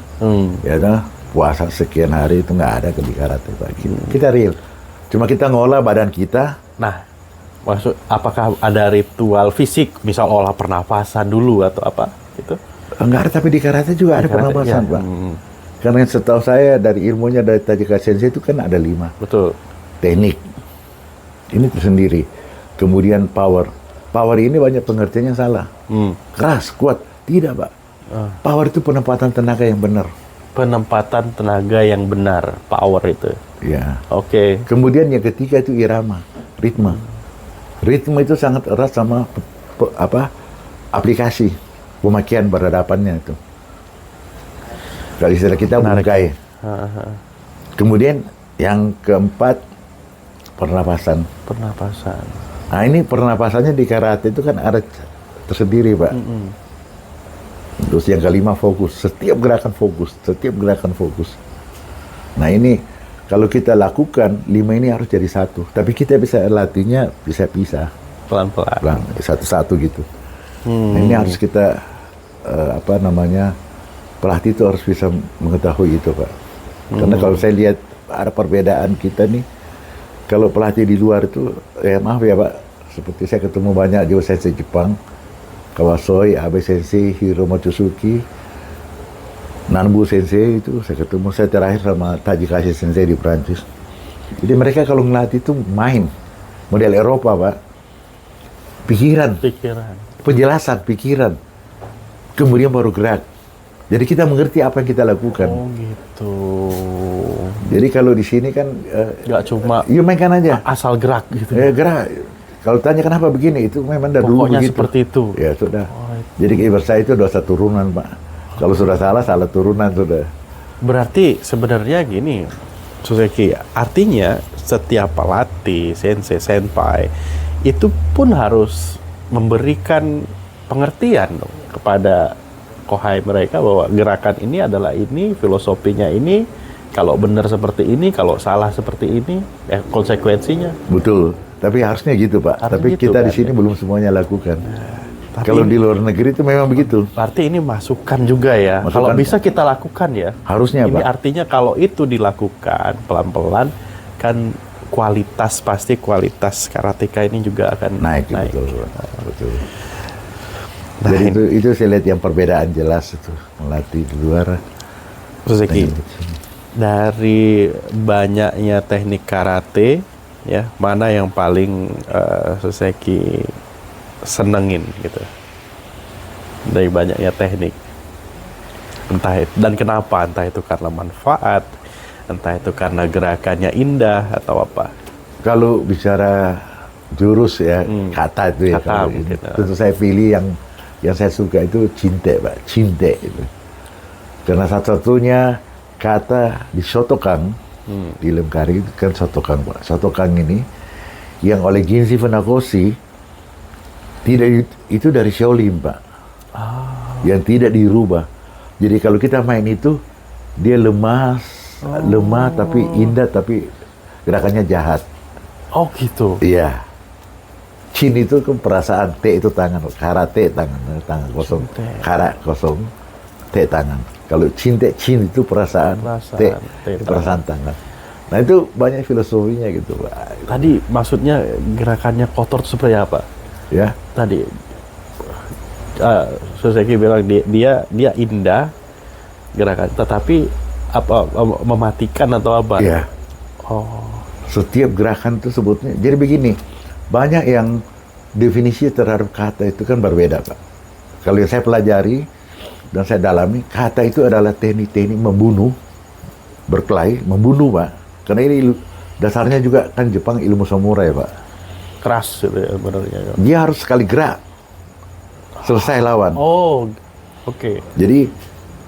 Speaker 1: Ya kan? Puasa sekian hari itu nggak ada di karate Pak. Kita real. Cuma kita ngolah badan kita.
Speaker 3: Nah, maksud apakah ada ritual fisik, misal olah pernafasan dulu atau apa gitu?
Speaker 1: Enggak ada, tapi di karate juga ada pernapasan, Pak. Karena setahu saya dari ilmunya dari Tajika Sensei itu kan ada 5.
Speaker 3: Betul.
Speaker 1: Teknik. Ini tersendiri. Kemudian power. Power ini banyak pengertiannya salah. Keras, kuat. Tidak, Pak. Power itu penempatan tenaga yang benar.
Speaker 3: Penempatan tenaga yang benar, power itu.
Speaker 1: Ya.
Speaker 3: Oke.
Speaker 1: Kemudian yang ketiga itu irama, ritme. Ritme itu sangat erat sama aplikasi pemakaian berhadapannya itu. Kalau istilah kita bungkai. Kemudian yang keempat pernapasan.
Speaker 3: Pernapasan.
Speaker 1: Nah ini pernapasannya di karate itu kan ada tersendiri, Pak. Terus yang kelima fokus. Setiap gerakan fokus. Nah ini kalau kita lakukan 5 ini harus jadi satu. Tapi kita bisa latihnya bisa pisah.
Speaker 3: Pelan-pelan.
Speaker 1: Satu-satu gitu. Nah, ini harus kita pelatih itu harus bisa mengetahui itu, Pak. Karena kalau saya lihat ada perbedaan kita nih, kalau pelatih di luar itu, ya maaf ya Pak, seperti saya ketemu banyak Joe Sensei Jepang, Kawasoi, Abe Sensei, Hiro Matsuzuki, Nanbu Sensei itu saya ketemu, saya terakhir sama Tajikashi Sensei di Prancis. Jadi mereka kalau ngelatih itu main, model Eropa Pak, pikiran, penjelasan pikiran, kemudian baru gerak. Jadi kita mengerti apa yang kita lakukan.
Speaker 3: Oh gitu.
Speaker 1: Jadi kalau di sini kan
Speaker 3: nggak cuma
Speaker 1: mainkan aja,
Speaker 3: asal gerak gitu.
Speaker 1: Gerak. Kalau tanya kenapa begini, itu memang dari dulu begitu.
Speaker 3: Seperti itu.
Speaker 1: Ya sudah. Jadi ibarat saya itu dosa turunan, Pak. Kalau sudah salah turunan sudah.
Speaker 3: Berarti sebenarnya gini, Soseki, artinya setiap pelatih, sensei, senpai, itu pun harus memberikan pengertian dong kepada kohai mereka bahwa gerakan ini adalah ini, filosofinya ini, kalau benar seperti ini, kalau salah seperti ini, konsekuensinya.
Speaker 1: Betul. Tapi harusnya gitu, Pak. Tapi gitu, kita kan, di sini belum semuanya lakukan. Kalau di luar negeri itu memang begitu.
Speaker 3: Berarti ini masukan juga ya. Masukan, kalau bisa kita lakukan ya.
Speaker 1: Harusnya,
Speaker 3: ini
Speaker 1: Pak.
Speaker 3: Artinya kalau itu dilakukan pelan-pelan, kan kualitas karateka ini juga akan naik.
Speaker 1: Betul. Nah, jadi itu saya lihat yang perbedaan jelas itu melatih di luar.
Speaker 3: Soseki, dari banyaknya teknik karate, ya mana yang paling Soseki senengin gitu dari banyaknya teknik, entah itu karena manfaat, entah itu karena gerakannya indah atau apa.
Speaker 1: Kalau bicara jurus ya, kata itu ya, tentu saya pilih yang saya suka itu cinte, Pak. Cinte itu. Karena satu-satunya kata di Shotokan, di Lemkari itu kan Shotokan, Pak. Shotokan ini yang oleh Ginshi Funakoshi tidak itu dari Shaolin, Pak. Yang tidak dirubah. Jadi kalau kita main itu dia lemah tapi indah, tapi gerakannya jahat.
Speaker 3: Oh gitu.
Speaker 1: Iya. Chin itu kan perasaan, T itu tangan, karate tangan kosong, kara kosong, T tangan. Kalau chin itu perasaan, T perasaan tangan. Nah itu banyak filosofinya gitu, Pak.
Speaker 3: Tadi maksudnya gerakannya kotor itu seperti apa?
Speaker 1: Ya.
Speaker 3: Tadi Soseki bilang dia indah gerakan, tetapi apa mematikan atau apa?
Speaker 1: Iya.
Speaker 3: Oh.
Speaker 1: Setiap gerakan itu sebutnya. Jadi begini. Banyak yang definisi terhadap kata itu kan berbeda, Pak. Kalau yang saya pelajari dan saya dalami, kata itu adalah teknik-teknik membunuh, berkelahi, membunuh, Pak. Karena ini dasarnya juga kan Jepang ilmu samurai, Pak.
Speaker 3: Keras sebenarnya.
Speaker 1: Dia harus sekali gerak, selesai lawan.
Speaker 3: Oh, oke.
Speaker 1: Jadi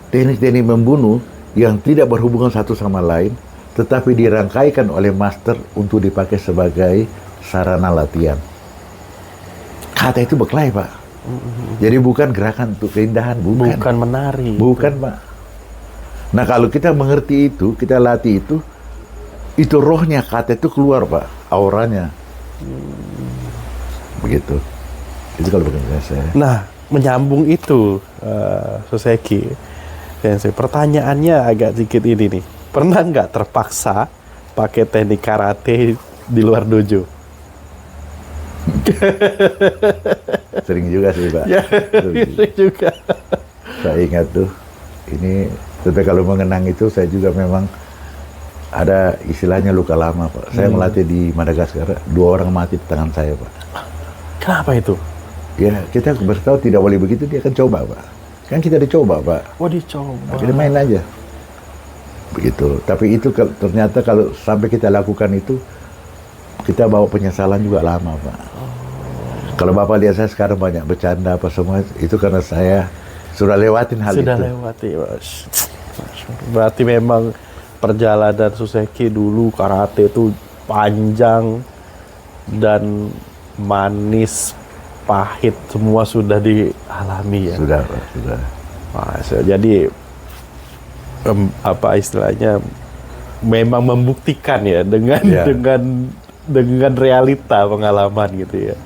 Speaker 1: teknik-teknik membunuh yang tidak berhubungan satu sama lain, tetapi dirangkaikan oleh master untuk dipakai sebagai sarana latihan. Kata itu berkelahi, Pak. Jadi bukan gerakan untuk keindahan, bukan.
Speaker 3: Bukan menari.
Speaker 1: Bukan, Pak. Nah, kalau kita mengerti itu, kita latih itu rohnya kata itu keluar, Pak, auranya. begitu. Itu kalau pekerjaan saya.
Speaker 3: Nah, menyambung itu, Soseki, Sensei, pertanyaannya agak sedikit ini nih. Pernah nggak terpaksa pakai teknik karate di luar dojo?
Speaker 1: Sering juga sih, Pak.
Speaker 3: Ya, sering juga.
Speaker 1: Saya ingat tuh, ini, tapi kalau mengenang itu saya juga memang ada istilahnya luka lama, Pak. Saya melatih di Madagaskar, 2 orang mati di tangan saya, Pak.
Speaker 3: Kenapa itu?
Speaker 1: Ya, kita beritahu tidak boleh begitu, dia akan coba, Pak. Kan kita dicoba, Pak.
Speaker 3: Oh, dicoba.
Speaker 1: Nah, kita main aja. Begitu. Tapi itu ternyata kalau sampai kita lakukan itu, kita bawa penyesalan juga lama, Pak. Kalau Bapak lihat saya sekarang banyak bercanda apa semua, itu karena saya sudah lewatin hal itu.
Speaker 3: Sudah lewati, Mas. Berarti memang perjalanan Soseki dulu karate itu panjang dan manis, pahit, semua sudah dialami ya.
Speaker 1: Sudah, Pak, sudah.
Speaker 3: Mas, jadi apa istilahnya, memang membuktikan ya dengan
Speaker 1: Ya.
Speaker 3: dengan realita pengalaman gitu ya.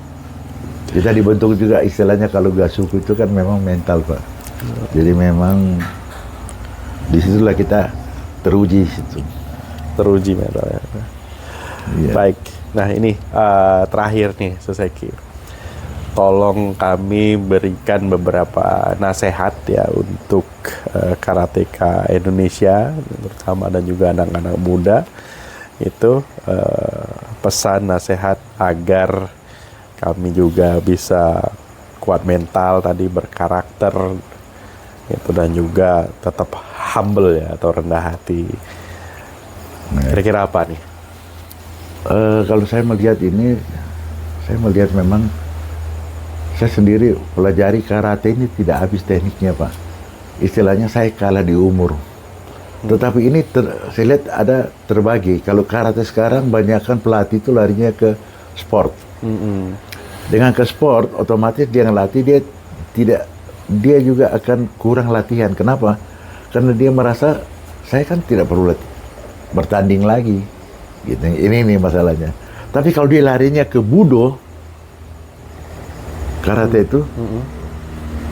Speaker 1: Kita dibentuk juga istilahnya kalau gasuku itu kan memang mental, Pak. Jadi memang disitulah kita teruji situ.
Speaker 3: Teruji mentalnya.
Speaker 1: Iya.
Speaker 3: Baik. Nah, ini terakhir nih, Soseki. Tolong kami berikan beberapa nasihat ya untuk karateka Indonesia, terutama dan juga anak-anak muda. Itu pesan nasihat agar kami juga bisa kuat mental tadi, berkarakter itu, dan juga tetap humble ya, atau rendah hati. Kira-kira apa nih?
Speaker 1: Kalau saya melihat ini, saya melihat memang saya sendiri pelajari karate ini tidak habis tekniknya, Pak. Istilahnya saya kalah di umur. Tetapi ini saya lihat ada terbagi. Kalau karate sekarang banyakkan pelatih itu larinya ke sport. Dengan ke sport, otomatis dia ngelatih, dia juga akan kurang latihan. Kenapa? Karena dia merasa saya kan tidak perlu bertanding lagi. Gitu. Ini masalahnya. Tapi kalau dia larinya ke budo, karate itu,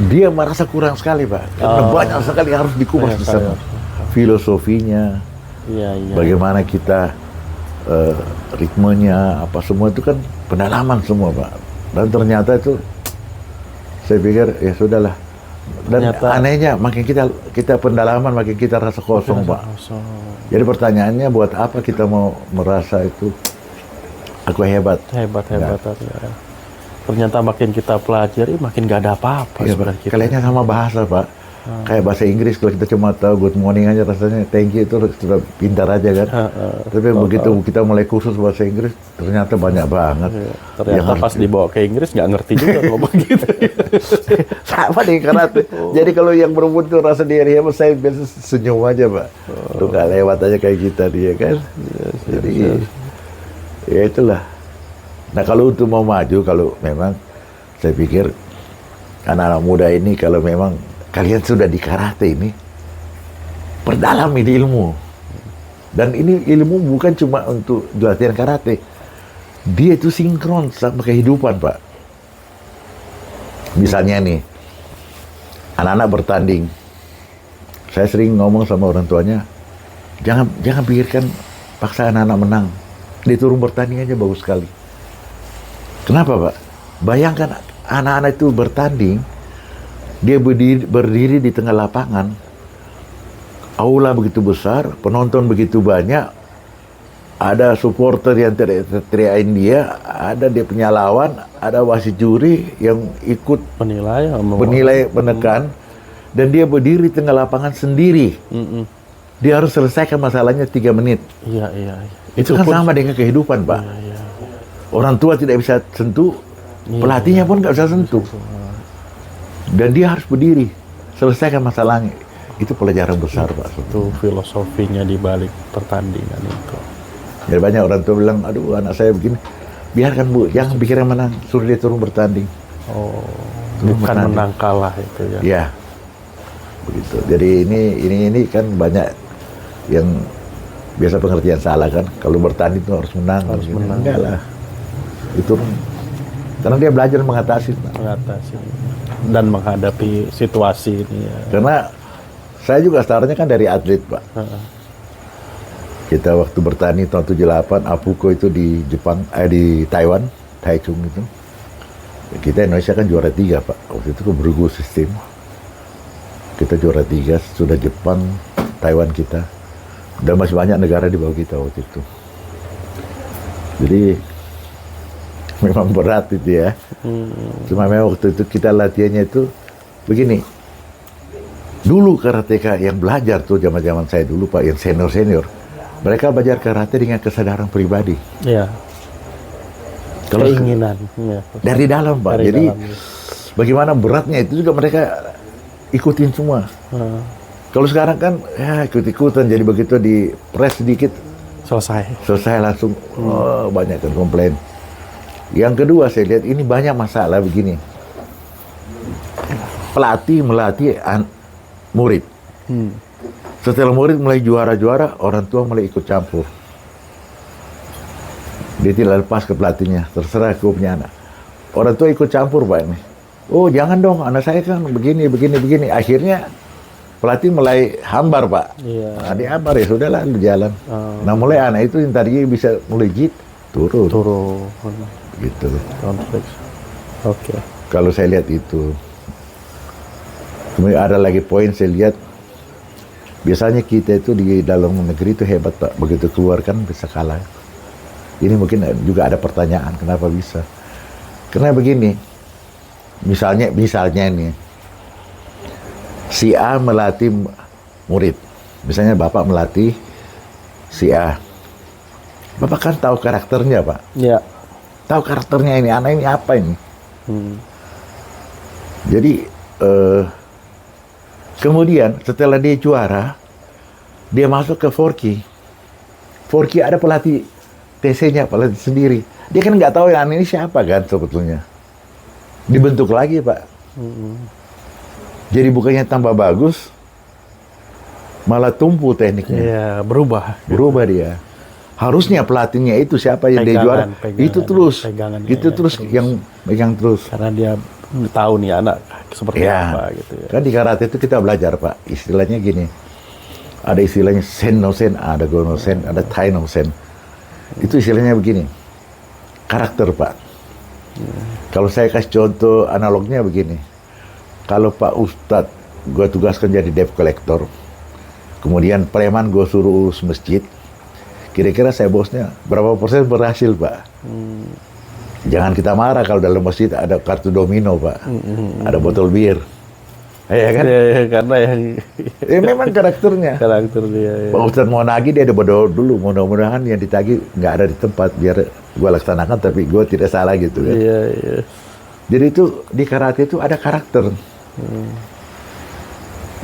Speaker 1: dia merasa kurang sekali, Pak. Karena banyak sekali harus dikupas di sana. Filosofinya, bagaimana kita ritmenya, apa semua itu kan pendalaman semua, Pak. Dan ternyata itu saya pikir ya sudahlah. Dan
Speaker 3: Ternyata,
Speaker 1: anehnya makin kita pendalaman makin kita rasa kosong, Pak. Jadi pertanyaannya buat apa kita mau merasa itu aku hebat?
Speaker 3: Hebat. Ya. Ternyata makin kita pelajari, makin gak ada apa-apa
Speaker 1: Ya,
Speaker 3: sebenarnya kita.
Speaker 1: kayaknya sama bahasa, Pak. Kayak bahasa Inggris, kalau kita cuma tahu good morning aja rasanya thank you itu sudah pintar aja kan. Tapi begitu kita mulai kursus bahasa Inggris, ternyata banyak banget.
Speaker 3: Ternyata pas dibawa ke Inggris nggak ngerti juga kalau begitu.
Speaker 1: Sama nih karate. Jadi kalau yang berebut tuh rasa diri hebat, saya biasa senyum aja, Pak. Tuh nggak lewat aja kayak kita dia kan. Jadi ya itulah. Nah kalau untuk mau maju, kalau memang saya pikir anak-anak muda ini kalau memang kalian sudah di karate ini, perdalam ini ilmu. Dan ini ilmu bukan cuma untuk latihan karate. Dia itu sinkron sama kehidupan, Pak. Misalnya nih, anak-anak bertanding. Saya sering ngomong sama orang tuanya, jangan pikirkan paksa anak-anak menang. Dia turun bertanding aja bagus sekali. Kenapa, Pak? Bayangkan anak-anak itu bertanding, dia berdiri di tengah lapangan, aula begitu besar, penonton begitu banyak, ada supporter yang teriakin dia, ada dia punya lawan, ada wasit juri yang ikut penilai menekan, dan dia berdiri di tengah lapangan sendiri. Dia harus selesaikan masalahnya 3 menit.
Speaker 3: Iya.
Speaker 1: Itu kan sama dengan kehidupan, Pak.
Speaker 3: Iya.
Speaker 1: Orang tua tidak bisa sentuh, pelatihnya pun nggak bisa sentuh. Dan dia harus berdiri, selesaikan masalahnya. Itu pelajaran besar, Pak.
Speaker 3: Itu filosofinya di balik pertandingan itu.
Speaker 1: Jadi banyak orang tua bilang, aduh anak saya begini. Biarkan, Bu, jangan pikirnya menang, suruh dia turun bertanding.
Speaker 3: Bukan menang kalah itu ya.
Speaker 1: Ya, begitu. Jadi ini kan banyak yang biasa pengertian salah kan. Kalau bertanding itu harus menang.
Speaker 3: Harus menang.
Speaker 1: Enggak lah. Itu Karena dia belajar mengatasi, Pak.
Speaker 3: Mengatasi dan menghadapi situasi ini ya.
Speaker 1: Karena saya juga startnya kan dari atlet, Pak. Kita waktu bertani tahun 78, Apuko itu di Jepang, di Taiwan, Taichung itu. Kita Indonesia kan juara 3, Pak. Waktu itu ke Brugu sistem. Kita juara 3, sudah Jepang, Taiwan kita. Dan masih banyak negara di bawah kita waktu itu. Jadi memang berat itu ya. Cuma memang waktu itu kita latihannya itu begini. Dulu karateka yang belajar tuh zaman-zaman saya dulu, Pak, yang senior-senior. Mereka belajar karate dengan kesadaran pribadi.
Speaker 3: Iya.
Speaker 1: Kalau
Speaker 3: Keinginan. Ya.
Speaker 1: dari dalam, Pak.
Speaker 3: Dari
Speaker 1: Jadi
Speaker 3: dalam, ya.
Speaker 1: bagaimana beratnya itu juga mereka ikutin semua. Kalau sekarang kan ya ikut-ikutan, jadi begitu di press sedikit selesai langsung. Oh, banyak kan komplain. Yang kedua saya lihat ini banyak masalah begini. Pelatih melatih murid. Setelah murid mulai juara-juara, orang tua mulai ikut campur. Dia tidak lepas ke pelatihnya, terserah ke punya anak. Orang tua ikut campur, Pak, ini. Oh, jangan dong, anak saya kan begini. Akhirnya pelatih mulai hambar, Pak.
Speaker 3: Iya.
Speaker 1: Nah, dia hambar, ya sudahlah, lu jalan. Nah, mulai anak itu yang tadinya bisa melejit, turun. Gitu.
Speaker 3: Konflik. Oke.
Speaker 1: Kalau saya lihat itu. Kemudian ada lagi poin saya lihat, biasanya kita itu di dalam negeri itu hebat, Pak. Begitu keluar kan bisa kalah. Ini mungkin juga ada pertanyaan kenapa bisa. Karena begini, misalnya ini, si A melatih murid. Misalnya Bapak melatih si A. Bapak kan tahu karakternya, Pak.
Speaker 3: Iya.
Speaker 1: Tahu karakternya ini, anak ini apa ini. Jadi, kemudian setelah dia juara, dia masuk ke Forky. Forky ada pelatih TC-nya, pelatih sendiri. Dia kan nggak tahu anak ini siapa kan sebetulnya. Dibentuk lagi, Pak. Jadi bukannya tambah bagus, malah tumpu tekniknya.
Speaker 3: Iya, berubah.
Speaker 1: Berubah dia. Harusnya pelatihnya itu siapa yang dia juara, itu terus. Itu terus yang megang terus.
Speaker 3: Karena dia tahu nih anak seperti apa gitu ya.
Speaker 1: Kan di karate itu kita belajar, Pak. Istilahnya gini. Ada istilahnya sen no sen, ada go no sen, ada tai no sen. Itu istilahnya begini. Karakter, Pak. Kalau saya kasih contoh analognya begini. Kalau Pak Ustadz gue tugaskan jadi debt collector, kemudian preman gue suruh urus masjid, kira-kira saya bosnya berapa persen berhasil, Pak? Jangan kita marah kalau dalam masjid ada kartu domino, Pak. Ada botol bir. Ya kan?
Speaker 3: Ya, karena yang
Speaker 1: memang karakternya.
Speaker 3: karakter dia. Ya.
Speaker 1: Pak Ustadz mau nagih, dia ada berdoa dulu. Mudah-mudahan yang ditagih nggak ada di tempat, biar gue laksanakan tapi gue tidak salah gitu kan.
Speaker 3: Iya, iya.
Speaker 1: Jadi itu di karate itu ada karakter.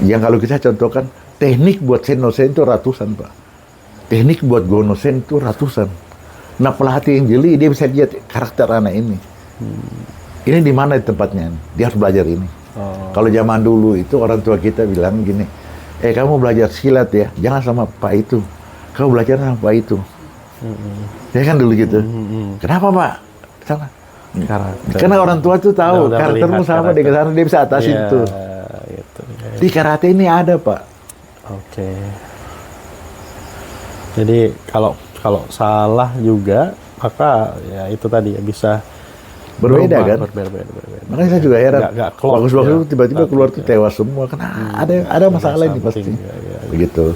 Speaker 1: Yang kalau kita contohkan, teknik buat sen no sen itu ratusan, Pak. Teknik buat go no sen itu ratusan. Nah, pelatih yang jeli, dia bisa lihat karakter anak ini. Ini di mana tempatnya? Dia harus belajar ini. Kalau zaman dulu itu orang tua kita bilang gini, kamu belajar silat ya, jangan sama Pak itu. Kamu belajar sama Pak itu. Ya kan dulu gitu. Kenapa, Pak? Sana. Karena orang tua tuh tahu karaktermu sama dengan sana, dia bisa atasi itu.
Speaker 3: Gitu.
Speaker 1: Di karate ini ada, Pak.
Speaker 3: Oke. Jadi kalau salah juga, maka ya itu tadi ya bisa
Speaker 1: berbeda kan?
Speaker 3: Berbeda.
Speaker 1: Makanya saya juga heran. Bagus-bagus itu tiba-tiba keluar tuh tewas semua. Kan ada masalah ini pasti.
Speaker 3: Ya.
Speaker 1: Begitu.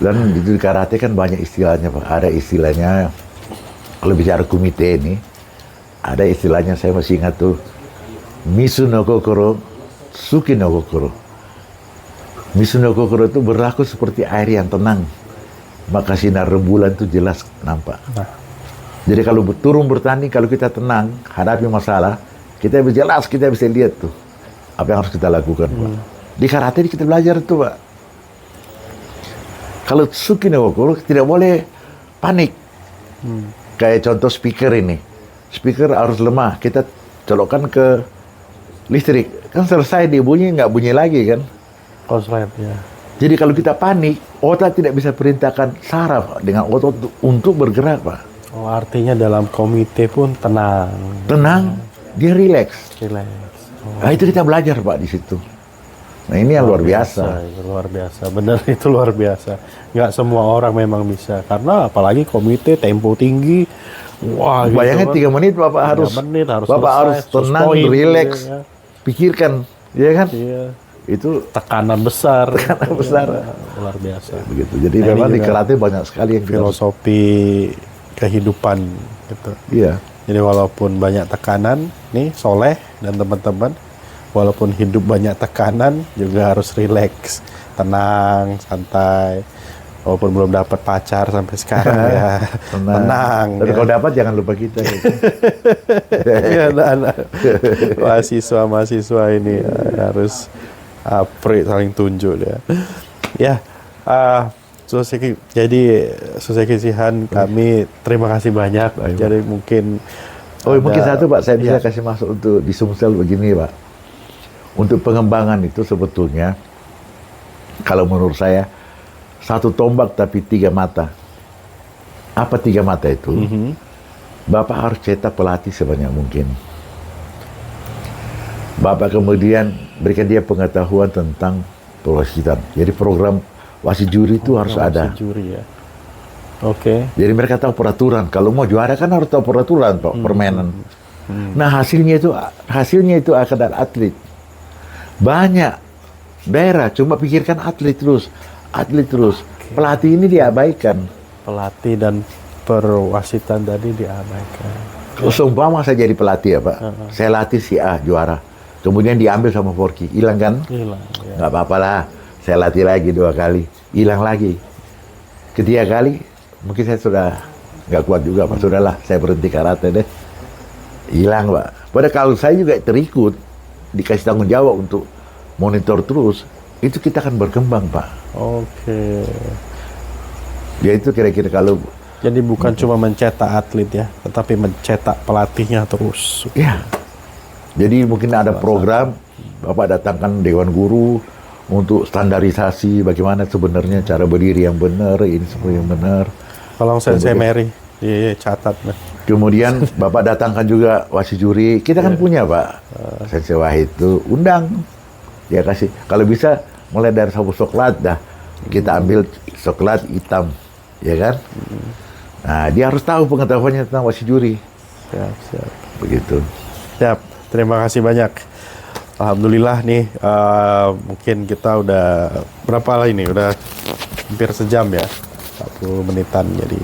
Speaker 1: Dan di karate kan banyak istilahnya, Pak. Ada istilahnya, kalau bicara kumite ini, ada istilahnya saya masih ingat tuh, Misu no kokoro, Suki no kokoro. Misu no kokoro itu berlaku seperti air yang tenang. Maka sinar rembulan itu jelas nampak. Jadi kalau turun bertanding, kalau kita tenang, hadapi masalah, kita bisa jelas, kita bisa lihat tuh apa yang harus kita lakukan, Pak. Di karate kita belajar tuh, Pak. Kalau Suki no kokoro tidak boleh panik. Kayak contoh speaker ini. Speaker harus lemah, kita colokkan ke listrik. Kan selesai dia bunyi, nggak bunyi lagi kan.
Speaker 3: Konslet ya.
Speaker 1: Jadi kalau kita panik, otak tidak bisa perintahkan saraf dengan otot untuk bergerak, Pak.
Speaker 3: Oh, artinya dalam komite pun tenang.
Speaker 1: Tenang, dia rileks.
Speaker 3: Relax.
Speaker 1: Nah, itu kita belajar Pak di situ. Nah ini yang luar biasa.
Speaker 3: Itu luar biasa, benar itu luar biasa. Nggak semua orang memang bisa, karena apalagi komite tempo tinggi. Wah,
Speaker 1: Bayangin
Speaker 3: gitu
Speaker 1: 3 menit Bapak harus,
Speaker 3: 3 menit harus
Speaker 1: Bapak
Speaker 3: selesai,
Speaker 1: harus
Speaker 3: terus
Speaker 1: tenang,
Speaker 3: poin,
Speaker 1: rileks,
Speaker 3: gitu ya.
Speaker 1: pikirkan, ya kan?
Speaker 3: Iya.
Speaker 1: Itu
Speaker 3: Tekanan besar.
Speaker 1: Tekanan besar.
Speaker 3: Luar biasa.
Speaker 1: begitu. Jadi
Speaker 3: Nah,
Speaker 1: memang
Speaker 3: ini
Speaker 1: di
Speaker 3: juga
Speaker 1: karate banyak sekali yang kita
Speaker 3: Filosofi kehidupan gitu.
Speaker 1: Iya.
Speaker 3: Jadi walaupun banyak tekanan, nih Soleh dan teman-teman, walaupun hidup banyak tekanan juga harus rileks, tenang, santai. Walaupun belum dapat pacar sampai sekarang ya, tenang.
Speaker 1: Tapi
Speaker 3: ya.
Speaker 1: kalau dapat jangan lupa kita. Gitu.
Speaker 3: Ya, anak-anak mahasiswa ini harus saling tunjuk ya. Ya, Suseki Sihan, kami terima kasih banyak. Jadi mungkin
Speaker 1: Mungkin satu Pak, saya bisa
Speaker 3: ya.
Speaker 1: kasih masuk untuk di Sumsel begini Pak. Untuk pengembangan itu sebetulnya, kalau menurut saya, 1 tombak tapi 3 mata. Apa 3 mata itu? Bapak harus cetak pelatih sebanyak mungkin. Bapak kemudian berikan dia pengetahuan tentang perwasitan. Jadi program wasit juri itu harus ada.
Speaker 3: Wasit juri ya. Oke.
Speaker 1: Jadi mereka tahu peraturan. Kalau mau juara kan harus tahu peraturan, Pak, permainan. Nah hasilnya itu akan ada atlet. Banyak daerah cuma pikirkan atlet terus. Pelatih ini diabaikan.
Speaker 3: Pelatih dan perwasitan tadi diabaikan.
Speaker 1: Kalau seumpama saya jadi pelatih ya Pak, saya latih si A juara. Kemudian diambil sama Forky, hilang kan?
Speaker 3: Hilang. Ya.
Speaker 1: Nggak apa-apa lah, saya latih lagi 2 kali, hilang lagi. Ketiga kali, mungkin saya sudah nggak kuat juga Pak, sudahlah saya berhenti karate deh. Hilang Pak. Padahal kalau saya juga terikut, dikasih tanggung jawab untuk monitor terus, itu kita akan berkembang Pak.
Speaker 3: Oke.
Speaker 1: Ya itu kira-kira kalau...
Speaker 3: Jadi bukan cuma mencetak atlet ya, tetapi mencetak pelatihnya terus.
Speaker 1: Ya, jadi mungkin ada program, Bapak datangkan Dewan Guru untuk standarisasi bagaimana sebenarnya cara berdiri yang benar, ini semua yang benar.
Speaker 3: Tolong Sensei Mary, catat.
Speaker 1: Kemudian Bapak datangkan juga wasit juri, kita kan punya Pak, Sensei Wahid itu undang, dia kasih, kalau bisa mulai dari sabu coklat dah, kita ambil coklat hitam, ya kan? Nah, dia harus tahu pengetahuannya tentang wasit juri.
Speaker 3: Siap.
Speaker 1: Begitu.
Speaker 3: Siap, terima kasih banyak. Alhamdulillah nih, mungkin kita udah berapa lah ini? Udah hampir sejam ya, 40 menitan. Jadi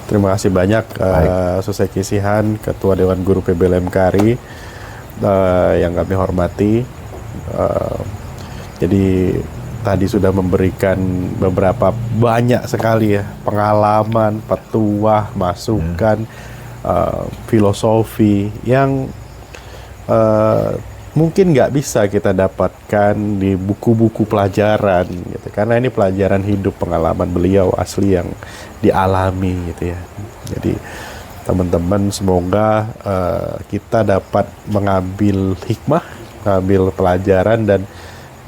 Speaker 3: terima kasih banyak Suseki Sihan, Ketua Dewan Guru PBLM KRI, yang kami hormati. Jadi tadi sudah memberikan beberapa banyak sekali ya pengalaman, petuah, masukan, filosofi yang mungkin nggak bisa kita dapatkan di buku-buku pelajaran gitu, karena ini pelajaran hidup, pengalaman beliau asli yang dialami gitu ya. Jadi teman-teman semoga kita dapat mengambil hikmah, mengambil pelajaran, dan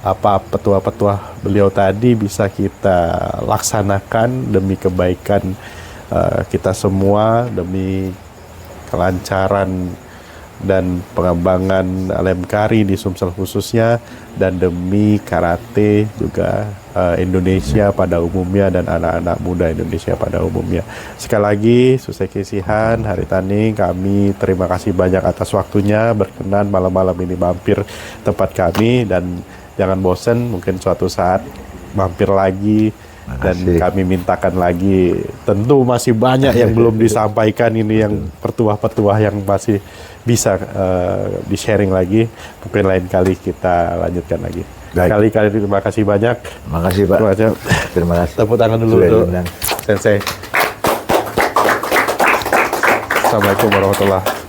Speaker 3: apa petua-petua beliau tadi bisa kita laksanakan demi kebaikan kita semua, demi kelancaran dan pengembangan LM KRI di Sumsel khususnya, dan demi karate juga Indonesia pada umumnya dan anak-anak muda Indonesia pada umumnya. Sekali lagi Suseki Sihan, Haritani, kami terima kasih banyak atas waktunya berkenan malam-malam ini mampir tempat kami, dan jangan bosan, mungkin suatu saat mampir lagi. Dan kami mintakan lagi, tentu masih banyak yang belum disampaikan ini, yang petuah-petuah yang masih bisa di-sharing lagi. Mungkin lain kali kita lanjutkan lagi. Kali-kali terima kasih banyak.
Speaker 1: Terima kasih Pak. Terima kasih.
Speaker 3: Tepuk tangan dulu untuk Sensei. Assalamualaikum warahmatullahi wabarakatuh.